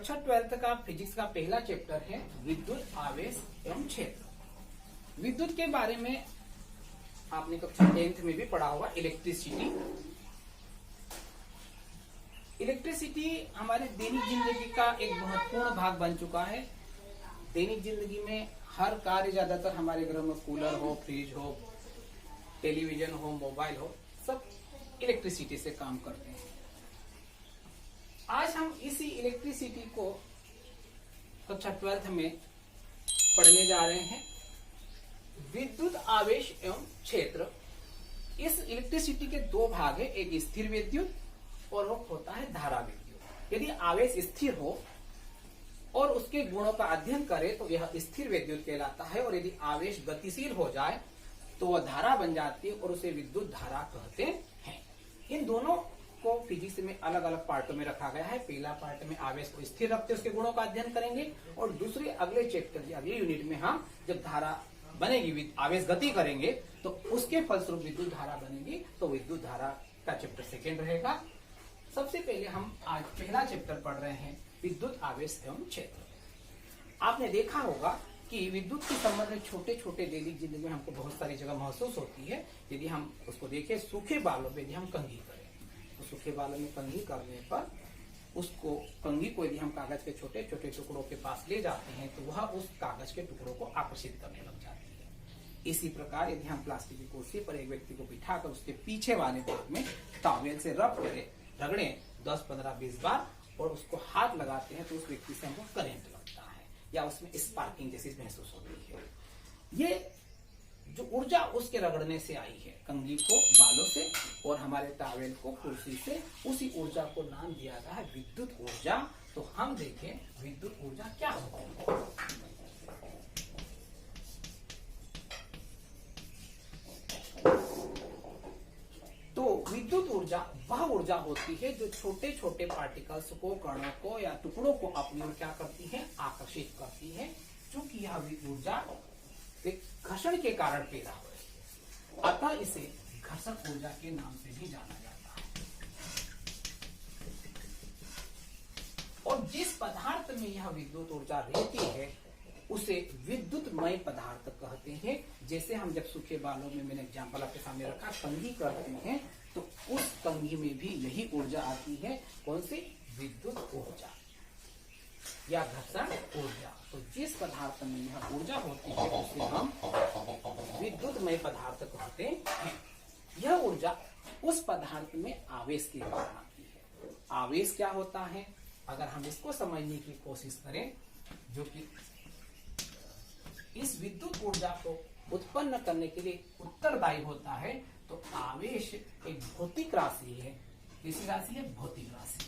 कक्षा 12th का physics का पहला चैप्टर है विद्युत आवेश एवं क्षेत्र। विद्युत के बारे में आपने कक्षा 10th में भी पढ़ा होगा। इलेक्ट्रिसिटी हमारे दैनिक जिंदगी का एक महत्वपूर्ण भाग बन चुका है। दैनिक जिंदगी में हर कार्य ज्यादातर हमारे घर में कूलर हो, फ्रिज हो, टेलीविजन हो, मोबाइल हो, सब इलेक्ट्रिसिटी से काम करते हैं। आज हम इसी इलेक्ट्रिसिटी को कक्षा 12th में पढ़ने जा रहे हैं। विद्युत आवेश एवं क्षेत्र। इस इलेक्ट्रिसिटी के दो भाग है, एक स्थिर विद्युत और वो होता है धारा विद्युत। यदि आवेश स्थिर हो और उसके गुणों का अध्ययन करें तो यह स्थिर विद्युत कहलाता है, और यदि आवेश गतिशील हो जाए तो वह धारा बन जाती है और उसे विद्युत धारा कहते हैं। इन दोनों को फिजिक्स में अलग अलग पार्टों में रखा गया है। पहला पार्ट में आवेश को स्थिर रखते उसके गुणों का अध्ययन करेंगे, और दूसरे अगले चैप्टर अगले यूनिट में हम जब धारा बनेगी, आवेश गति करेंगे तो उसके फलस्वरूप विद्युत धारा बनेगी, तो विद्युत धारा का चैप्टर सेकेंड रहेगा। सबसे पहले हम आज पहला चैप्टर पढ़ रहे हैं, विद्युत आवेश एवं क्षेत्र। आपने देखा होगा कि विद्युत के संबंध में छोटे छोटे दैनिक जिंदगी में हमको बहुत सारी जगह महसूस होती है। यदि हम उसको देखें, सूखे बालों में यदि हम कंघी करें तो सूखे बालों में कंघी करने पर उसको कंघी को यदि हम कागज के छोटे छोटे टुकड़ों के पास ले जाते हैं तो वह उस कागज के टुकड़ों को आकर्षित करने लग जाती है। इसी प्रकार यदि हम प्लास्टिक की कुर्सी पर एक व्यक्ति को बिठाकर उसके पीछे वाले भाग में टॉवेल से रगड़े 10, 15, 20 बार और उसको हाथ लगाते हैं तो उस व्यक्ति से हमको करंट लगता है या उसमें स्पार्किंग जैसी महसूस होती है। ये जो ऊर्जा उसके रगड़ने से आई है, कंघी को बालों से और हमारे टॉवेल को कुर्सी से, उसी ऊर्जा को नाम दिया गया है विद्युत ऊर्जा। तो हम देखें विद्युत ऊर्जा क्या होती है। तो विद्युत ऊर्जा वह ऊर्जा होती है जो छोटे छोटे पार्टिकल्स को, कणों को या टुकड़ों को अपनी ओर क्या करती है, आकर्षित करती है। क्योंकि यह ऊर्जा एक घर्षण के कारण पैदा हो रही है, अतः इसे घर्षण ऊर्जा के नाम से भी जाना जाता है। और जिस पदार्थ में यह विद्युत ऊर्जा रहती है उसे विद्युतमय पदार्थ कहते हैं। जैसे हम जब सूखे बालों में, मैंने एग्जाम्पल आपके सामने रखा, कंघी करते हैं तो उस कंघी में भी यही ऊर्जा आती है। कौन सी? विद्युत ऊर्जा या घर्षण ऊर्जा। तो जिस पदार्थ में यह ऊर्जा होती है उसे हम विद्युतमय पदार्थ कहते हैं। यह ऊर्जा उस पदार्थ में आवेश के कारण आती है। आवेश क्या होता है, अगर हम इसको समझने की कोशिश करें, जो कि इस विद्युत ऊर्जा को उत्पन्न करने के लिए उत्तरदायी होता है, तो आवेश एक भौतिक राशि है। किसी राशि है? भौतिक राशि।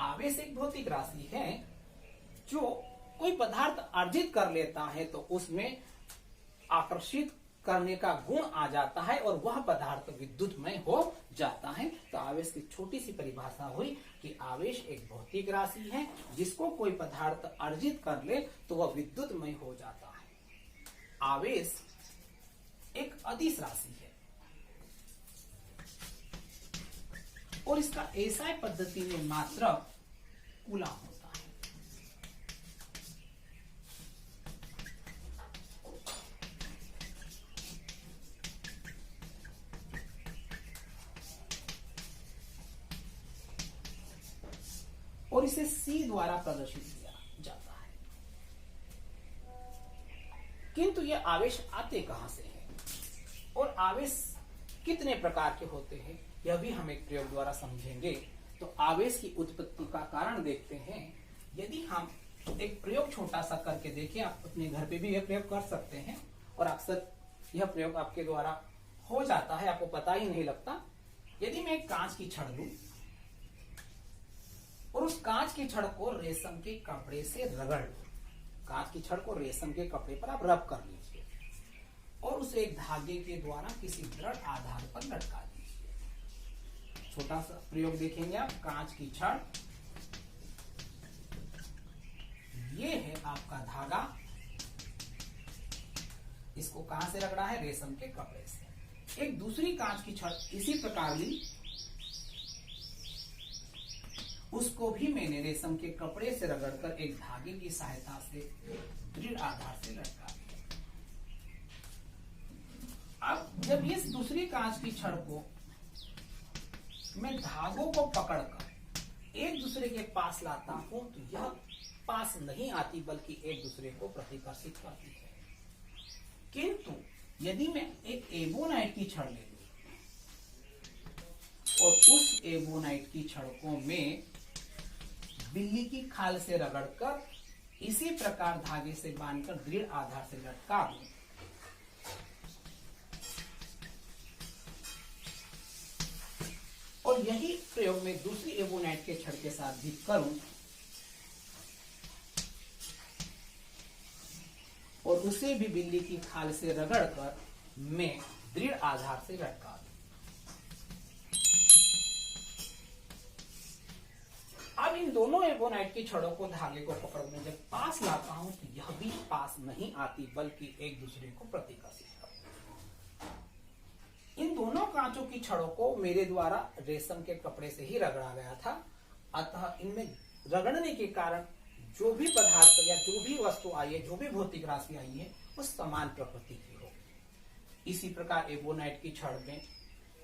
आवेश एक भौतिक राशि है जो कोई पदार्थ अर्जित कर लेता है तो उसमें आकर्षित करने का गुण आ जाता है और वह पदार्थ विद्युतमय हो जाता है। तो आवेश की छोटी सी परिभाषा हुई कि आवेश एक भौतिक राशि है जिसको कोई पदार्थ अर्जित कर ले तो वह विद्युतमय हो जाता है। आवेश एक अदिश राशि है और इसका एसआई पद्धति में मात्रक कूलम होता है। और इसे C द्वारा प्रदर्शित किया जाता है। किंतु ये आवेश आते कहां से हैं और आवेश कितने प्रकार के होते हैं, यह भी हम एक प्रयोग द्वारा समझेंगे। तो आवेश की उत्पत्ति का कारण देखते हैं। यदि हम एक प्रयोग छोटा सा करके देखें, आप अपने घर पे भी यह प्रयोग कर सकते हैं और अक्सर यह प्रयोग आपके द्वारा हो जाता है, आपको पता ही नहीं लगता। यदि मैं एक कांच की छड़ लूं और उस कांच की छड़ को रेशम के कपड़े से रगड़ लो, कांच की छड़ को रेशम के कपड़े पर आप रब कर लीजिए और उसे एक धागे के द्वारा किसी दृढ़ आधार पर लटका दीजिए। छोटा सा प्रयोग देखेंगे आप। कांच की छड़, ये है आपका धागा, इसको कहां से रगड़ा है? रेशम के कपड़े से। एक दूसरी कांच की छड़ इसी प्रकार ली उसको भी मैंने रेशम के कपड़े से रगड़कर एक धागे की सहायता से दृढ़ आधार से लटका दिया। अब जब इस दूसरी कांच की छड़ को मैं धागों को पकड़कर एक दूसरे के पास लाता हूं तो यह पास नहीं आती बल्कि एक दूसरे को प्रतिकर्षित करती है। किंतु यदि मैं एक एबोनाइट की छड़ ले लूं और उस एबोनाइट की छड़ को मैं बिल्ली की खाल से रगड़कर इसी प्रकार धागे से बांधकर दृढ़ आधार से लटका दूं और यही प्रयोग मैं दूसरी एबोनाइट के छड़ के साथ भी करूं और उसे भी बिल्ली की खाल से रगड़कर मैं दृढ़ आधार से लटका दूं। अब इन दोनों एबोनाइट की छड़ों को धागे को पकड़ने जब पास लाता हूं तो यह भी पास नहीं आती बल्कि एक दूसरे को प्रतिकर्षित करती है। इन दोनों कांचों की छड़ों को मेरे द्वारा रेशम के कपड़े से ही रगड़ा गया था, अतः इनमें रगड़ने के कारण जो भी पदार्थ या जो भी वस्तु आई है, जो भी भौतिक राशि आई है, वो समान प्रकृति की होगी। इसी प्रकार एबोनाइट की छड़ में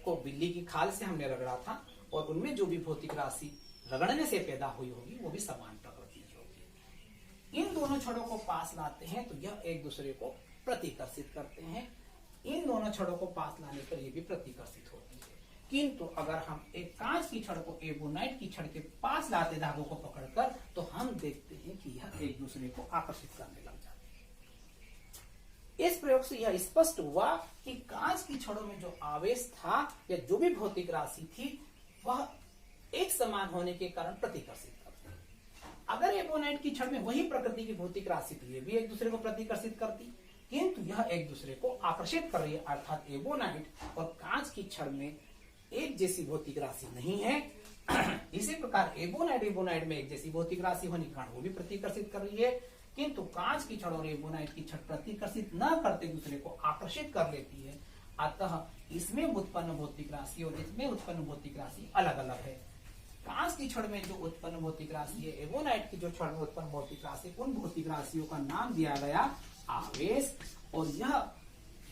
को बिल्ली की खाल से हमने रगड़ा था और उनमें जो भी भौतिक राशि रगड़ने से पैदा हुई होगी वो भी समान प्रकृति की होगी। इन दोनों छड़ों को पास लाते हैं तो यह एक दूसरे को प्रतिकर्षित करते हैं। इन दोनों छड़ों को पास लाने पर यह भी प्रतिकर्षित होती है। किंतु अगर हम एक कांच की छड़ को एबोनाइट की छड़ के पास लाते धागों को पकड़कर तो हम देखते हैं कि यह एक दूसरे को आकर्षित करने लग जाते हैं। इस प्रयोग से यह स्पष्ट हुआ कि कांच की छड़ों में जो आवेश था या जो भी भौतिक राशि थी वह एक समान होने के कारण प्रतिकर्षित करती है। अगर एबोनाइट की छड़ में वही प्रकृति की भौतिक राशि थी, ये भी एक दूसरे को प्रतिकर्षित करती, किंतु यह एक दूसरे को आकर्षित कर रही है, अर्थात एबोनाइट और कांच की छड़ में एक जैसी भौतिक राशि नहीं है। इसी प्रकार एबोनाइट में एक जैसी भौतिक राशि होने के कारण वो भी प्रतिकर्षित कर रही है, किंतु कांच की छड़ और एबोनाइट की छड़ प्रतिकर्षित न करते दूसरे को आकर्षित कर लेती है। अतः इसमें उत्पन्न भौतिक राशि और इसमें उत्पन्न भौतिक राशि अलग अलग है। कांच की छड़ में जो उत्पन्न भौतिक राशि है, एबोनाइट की जो छड़ में उत्पन्न भौतिक राशि, उन भौतिक राशियों का नाम दिया गया आवेश और यह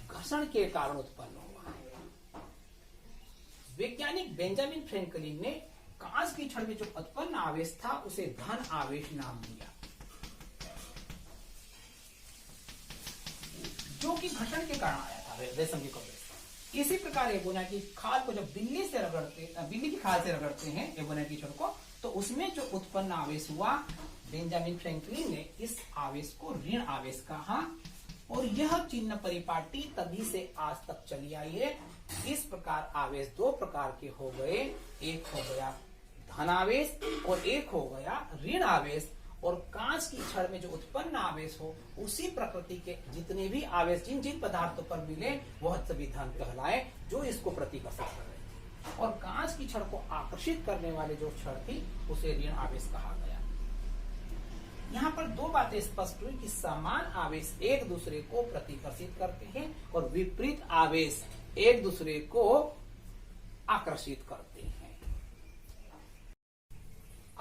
घर्षण के कारण उत्पन्न हुआ है। वैज्ञानिक बेंजामिन फ्रैंकलिन ने कांच की छड़ में जो उत्पन्न आवेश था उसे धन आवेश नाम दिया, जो कि घर्षण के कारण आया था रेशम के कपड़े। इसी प्रकार एबोनाइट की खाल को जब बिल्ली की खाल से रगड़ते हैं एबोनाइट की छड़ को, तो उसमें जो उत्पन्न आवेश हुआ, बेंजामिन फ्रैंकलिन ने इस आवेश को ऋण आवेश कहा और यह चिन्ह परिपाटी तभी से आज तक चली आई है। इस प्रकार आवेश दो प्रकार के हो गए, एक हो गया धन आवेश और एक हो गया ऋण आवेश। और कांच की छड़ में जो उत्पन्न आवेश हो उसी प्रकृति के जितने भी आवेश जिन जिन पदार्थों पर मिले वह सभी धन कहलाए, जो इसको प्रतिकर्षित कर रहे। और कांच की छड़ को आकर्षित करने वाले जो छड़ थी उसे ऋण आवेश कहा गया। यहाँ पर दो बातें स्पष्ट हुई कि समान आवेश एक दूसरे को प्रतिकर्षित करते हैं और विपरीत आवेश एक दूसरे को आकर्षित करते हैं।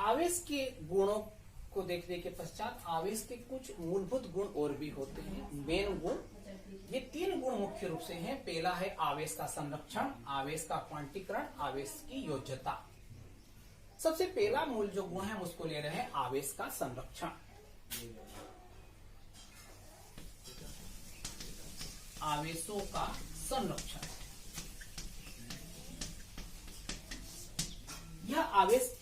आवेश के गुणों को देखने के पश्चात आवेश के कुछ मूलभूत गुण और भी होते हैं। मेन गुण, ये तीन गुण मुख्य रूप से हैं। पहला है आवेश का संरक्षण, आवेश का क्वांटीकरण, आवेश की योज्यता। सबसे पहला मूल जो गुण है उसको ले रहे हैं आवेश का संरक्षण। आवेशों का संरक्षण, यह आवेश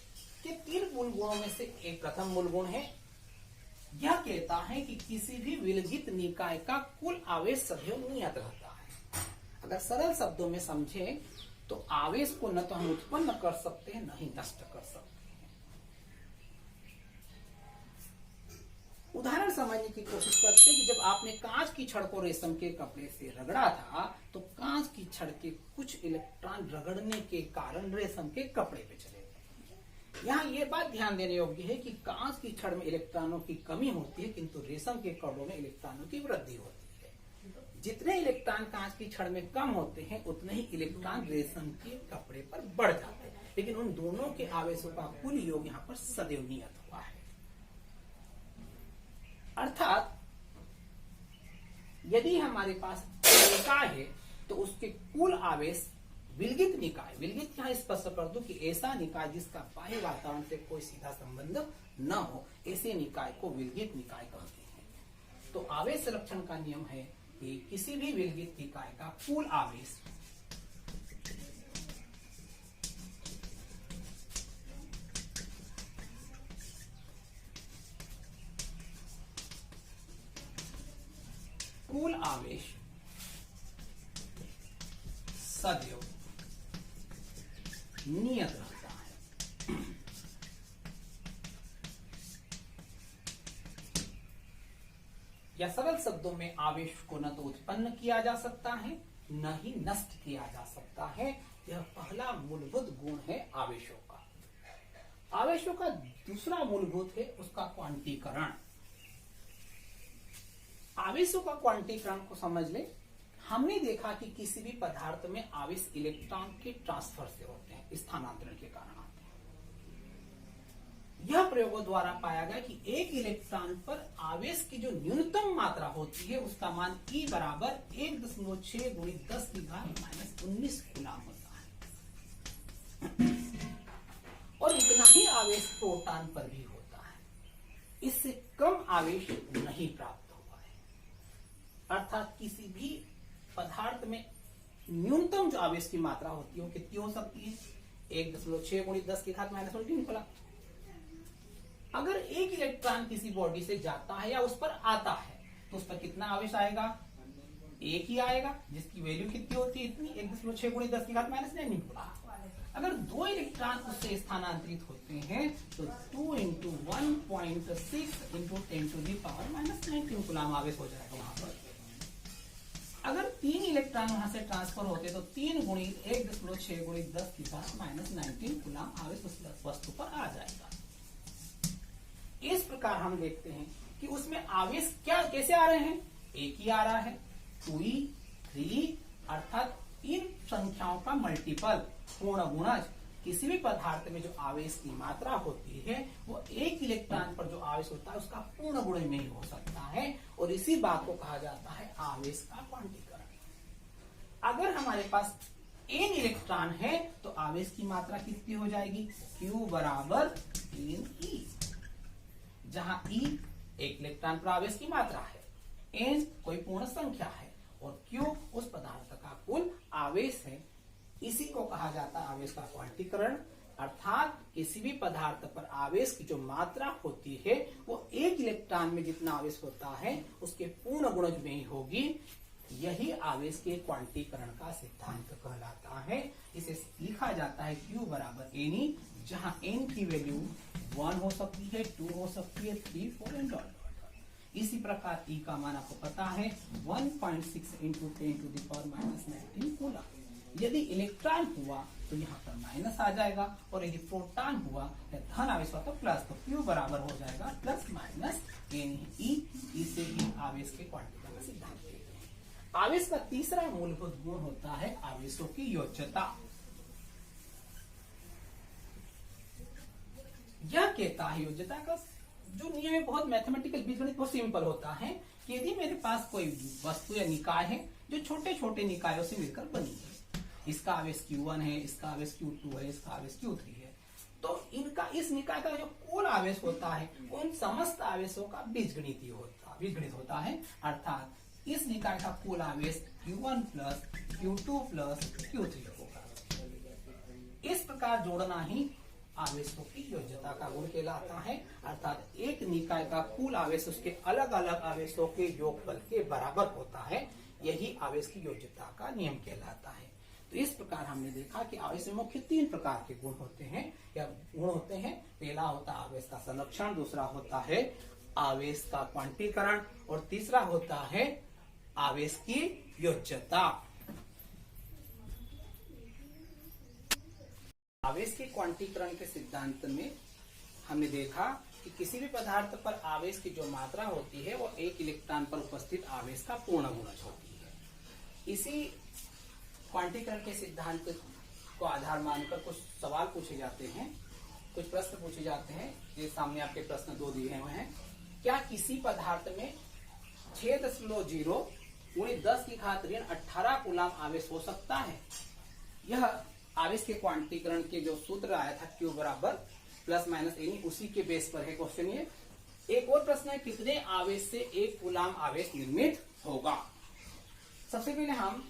के तीन मूल गुणों में से एक प्रथम मूल गुण है। यह कहता है कि किसी भी विलगित निकाय का कुल आवेश सदैव नियत रहता है। अगर सरल शब्दों में समझें तो आवेश को न तो हम उत्पन्न कर सकते हैं न ही नष्ट कर सकते हैं। उदाहरण समझने की कोशिश करते हैं कि जब आपने कांच की छड़ को रेशम के कपड़े से रगड़ा था तो कांच की छड़ के कुछ इलेक्ट्रॉन रगड़ने के कारण रेशम के कपड़े पे चले। यहाँ ये बात ध्यान देने योग्य है कि कांच की छड़ में इलेक्ट्रॉनों की कमी होती है, किंतु रेशम के कपड़ों में इलेक्ट्रॉनों की वृद्धि होती है। जितने इलेक्ट्रॉन कांच की छड़ में कम होते हैं उतने ही इलेक्ट्रॉन रेशम के कपड़े पर बढ़ जाते हैं। लेकिन उन दोनों के आवेशों का कुल योग यहाँ पर सदैव नियत हुआ है। अर्थात यदि हमारे पास निकाय है तो उसके कुल आवेश विलगित निकाय, विलगित यहाँ स्पष्ट कर दूं कि ऐसा निकाय जिसका बाह्य वातावरण से कोई सीधा संबंध न हो, ऐसे निकाय को विलगित निकाय कहते हैं। तो आवेश संरक्षण का नियम है कि किसी भी विलगित निकाय का कुल आवेश सदैव नियत रहता है। या सरल शब्दों में आवेश को न तो उत्पन्न किया जा सकता है न ही नष्ट किया जा सकता है। यह पहला मूलभूत गुण है आवेशों का। आवेशों का दूसरा मूलभूत है उसका क्वांटीकरण। आवेशों का क्वांटीकरण को समझ ले। हमने देखा कि किसी भी पदार्थ में आवेश इलेक्ट्रॉन के ट्रांसफर से होते हैं, स्थानांतरण के कारण आते हैं। यह प्रयोगों द्वारा पाया गया कि एक इलेक्ट्रॉन पर आवेश की जो न्यूनतम मात्रा होती है उसका मान E बराबर 1.6 × 10⁻⁻19 कूलम होता है। और इतना ही आवेश प्रोटॉन पर भी होता है। इससे कम आवेश नहीं प्राप्त हुआ है। अर्थात किसी भी पदार्थ में न्यूनतम जो आवेश की मात्रा होती है वो कितनी हो सकती है? 1.6 × 10⁻⁻19 कूलम। अगर एक इलेक्ट्रॉन किसी बॉडी से जाता है या उस पर आता है तो उस पर कितना आवेश आएगा? एक ही आएगा, जिसकी वैल्यू कितनी होती है? इतनी 1.6 × 10⁻⁻19 कूलम। अगर दो इलेक्ट्रॉन उससे स्थानांतरित होते हैं तो 2 × 1.6 × 10⁻⁻19 कूलम आवेश हो जाएगा वहां पर। अगर 3 इलेक्ट्रॉन वहां से ट्रांसफर होते तो 3 × 1.6 × 10⁻⁻19 कूलम आवेश उस वस्तु पर आ जाएगा। इस प्रकार हम देखते हैं कि उसमें आवेश कैसे आ रहे हैं? एक ही आ रहा है, 2e 3e, अर्थात इन संख्याओं का मल्टीपल, पूर्ण गुणज। किसी भी पदार्थ में जो आवेश की मात्रा होती है वो एक इलेक्ट्रॉन पर जो आवेश होता है उसका पूर्ण गुणज में ही हो सकता है, और इसी बात को कहा जाता है आवेश का क्वांटीकरण। अगर हमारे पास n इलेक्ट्रॉन है तो आवेश की मात्रा कितनी हो जाएगी? Q बराबर 3e, जहां E एक इलेक्ट्रॉन पर आवेश की मात्रा है, n कोई पूर्ण संख्या है और Q उस पदार्थ का कुल आवेश है। इसी को कहा जाता है आवेश का क्वांटीकरण। अर्थात किसी भी पदार्थ पर आवेश की जो मात्रा होती है वो एक इलेक्ट्रॉन में जितना आवेश होता है उसके पूर्ण गुणज में ही होगी। यही आवेश के क्वांटीकरण का सिद्धांत कहलाता है। इसे लिखा जाता है Q बराबर Ne, जहां n की वैल्यू 1 हो सकती है, 2 हो सकती है, 3, 4 एंड डॉट। इसी प्रकार E का मान आपको पता है 1.6 × 10⁻⁻19 कूलम। यदि इलेक्ट्रॉन हुआ तो यहाँ पर माइनस आ जाएगा, और यदि प्रोटॉन हुआ या धन आवेश हुआ तो प्लस, तो Q बराबर हो जाएगा प्लस माइनस Ne। इसे ही आवेश के क्वांटीकरण का सिद्धांत कहते हैं। आवेश का तीसरा मूलभूत गुण होता है आवेशों की योज्यता। यह कहता है, योज्यता का जो नियम है बहुत मैथमेटिकल, बीजगणित बहुत सिंपल होता है कि यदि मेरे पास कोई वस्तु या निकाय है जो छोटे छोटे निकायों से मिलकर बनी है, इसका आवेश Q1 है, इसका आवेश Q2 है, इसका आवेश Q3 है, तो इनका इस निकाय का जो कुल आवेश होता है उन समस्त आवेशों का बीजगणित होता है। अर्थात इस निकाय का कुल आवेश Q1 plus Q2 plus Q3 होगा। इस प्रकार जोड़ना ही आवेशों की योज्यता का गुण कहलाता है। अर्थात एक निकाय का कुल आवेश उसके अलग अलग आवेशों के योगफल के बराबर होता है। यही आवेश की योज्यता का नियम कहलाता है। तो इस प्रकार हमने देखा कि आवेश में मुख्य 3 प्रकार के गुण होते हैं या गुण होते हैं। पहला होता है आवेश का संरक्षण, दूसरा होता है आवेश का क्वांटीकरण, और तीसरा होता है आवेश की योज्यता। आवेश के क्वांटीकरण के सिद्धांत में हमने देखा कि किसी भी पदार्थ पर आवेश की जो मात्रा होती है वो एक इलेक्ट्रॉन पर उपस्थित आवेश का पूर्ण गुणज होती है। इसी क्वांटीकरण के सिद्धांत उसको आधार मानकर कुछ सवाल पूछे जाते हैं, कुछ प्रश्न पूछे जाते हैं। ये सामने आपके प्रश्न 2 दिए हुए हैं। क्या किसी पदार्थ में 6.0 × 10⁻18 कूलाम आवेश हो सकता है? यह आवेश के क्वांटीकरण के जो सूत्र आया था Q बराबर प्लस माइनस यानी उसी के बेस पर है क्वेश्चन ये। एक और प्रश्न है, कितने आवेश से 1 कूलाम आवेश निर्मित होगा? सबसे पहले हम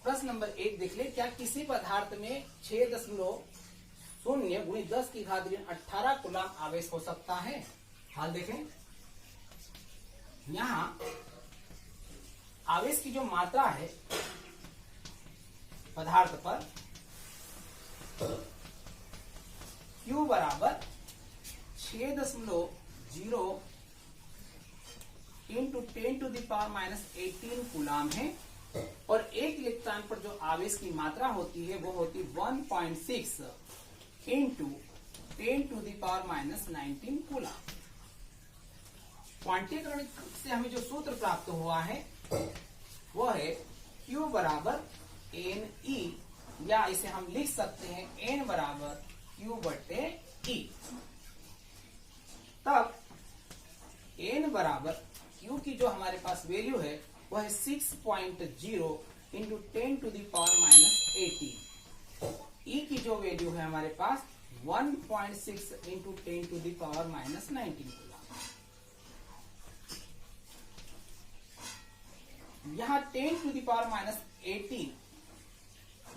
प्रश्न नंबर 1 देख ले। क्या किसी पदार्थ में 6.0 × 10⁻18 कूलाम आवेश हो सकता है? हाल देखें, यहां आवेश की जो मात्रा है पदार्थ पर Q बराबर 6.0 × 10⁻18 कूलाम है और 1 इलेक्ट्रॉन पर जो आवेश की मात्रा होती है वो होती 1.6 × 10⁻19 कूलाम। क्वांटीकरण से हमें जो सूत्र प्राप्त हुआ है वो है Q बराबर NE, या इसे हम लिख सकते हैं N बराबर Q/E। तब N बराबर Q की जो हमारे पास वैल्यू है वह है 6.0 × 10⁻18। E की जो वैल्यू है हमारे पास 1.6 × 10⁻19 कूलाम। यहाँ 10⁻18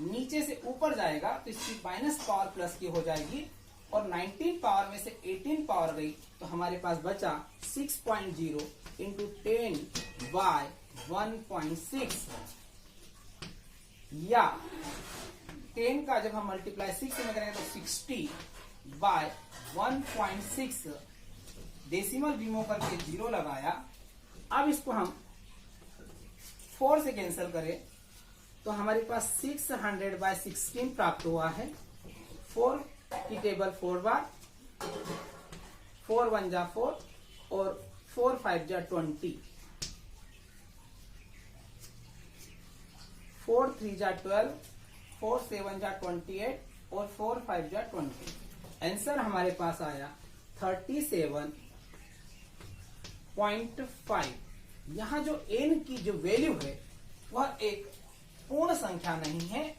नीचे से ऊपर जाएगा तो इसकी माइनस पावर प्लस की हो जाएगी और 19 पावर में से 18 पावर गई तो हमारे पास बचा 6.0 × 10/1.6, या 10 का जब हम मल्टीप्लाई 6 में करेंगे तो 60/1.6 डेसिमल रिमूव करके 0 लगाया। अब इसको हम 4 से कैंसिल करें तो हमारे पास 600/16 प्राप्त हुआ है। 4 की टेबल 4 बार, 4 1 जा 4 और 4 5 जा 20, 4 3 जा 12, 4 7 जा 28 और 4 5 जा 20। आंसर हमारे पास आया 37.5। यहाँ जो n की जो वैल्यू है वह एक पूर्ण संख्या नहीं है,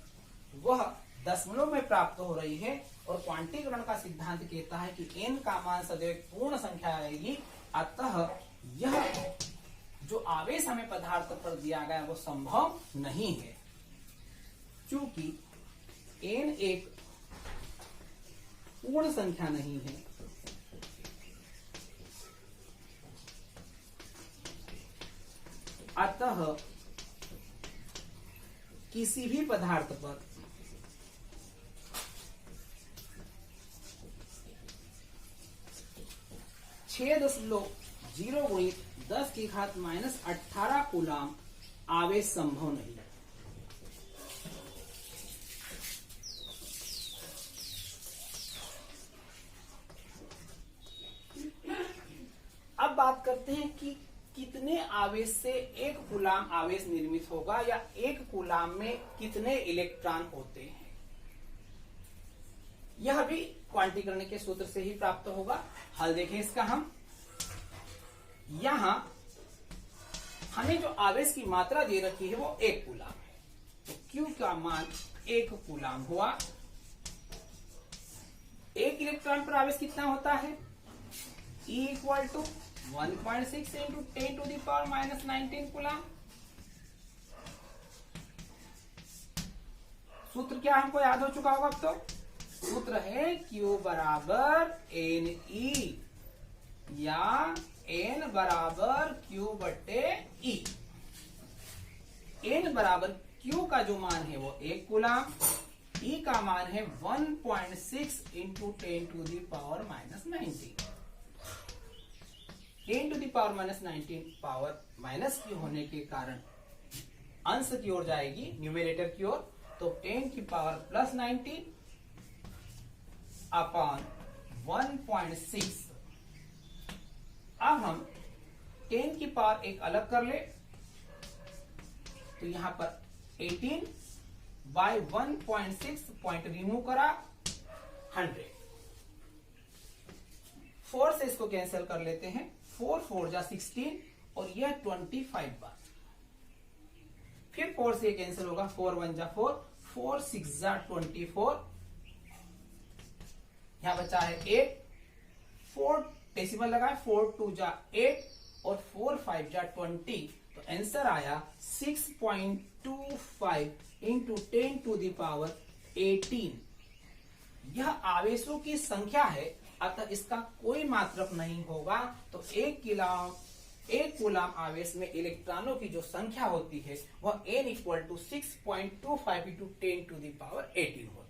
वह दशमलव में प्राप्त हो रही है और क्वांटीकरण का सिद्धांत कहता है कि n का मान सदैव एक पूर्ण संख्या आएगी। अतः यह जो आवेश हमें पदार्थ पर दिया गया वो संभव नहीं है, क्योंकि n एक पूर्ण संख्या नहीं है। अतः किसी भी पदार्थ पर छह 10⁻10⁻18 कूलाम आवेश संभव नहीं है। अब बात करते हैं कि कितने आवेश से 1 कूलाम आवेश निर्मित होगा या 1 कूलाम में कितने इलेक्ट्रॉन होते हैं। यह भी क्वांटीकरण के सूत्र से ही प्राप्त होगा। हल देखें इसका हम। यहां हमें जो आवेश की मात्रा दे रखी है वो 1 कूलाम है, तो Q का मान 1 कूलाम हुआ। 1 इलेक्ट्रॉन पर आवेश कितना होता है? E = 1.6 × 10⁻19 coulomb. सूत्र क्या हमको याद हो चुका होगा अब तो। सूत्र है Q बराबर NE, या N बराबर Q/E। N बराबर Q का जो मान है वो 1 कूलाम, E का मान है 1.6 × 10⁻19। 10⁻19 पावर माइनस की होने के कारण अंश की ओर जाएगी, न्यूमरेटर की ओर, तो 10⁻19 अपॉन 1.6। अब हम 10 की पावर एक अलग कर ले तो यहां पर 18 बाय 1.6 पॉइंट रिमूव करा 100। 4 से इसको कैंसिल कर लेते हैं, 4 4 जा 16 और यह 25 बार। फिर 4 से कैंसिल होगा, 4 1 जा 4, 4 6 जा 24, यहां बचा है 8, 4 डेसिमल लगा, 4 2 जा 8 और 4 5 जा 20। तो आंसर आया 6.25 इंटू 10 टू द पावर 18। यह आवेशों की संख्या है, अतः इसका कोई मात्रक नहीं होगा। तो एक कूलाम आवेश में इलेक्ट्रॉनों की जो संख्या होती है वह n = 6.25 into 10 to the power 18 होती है।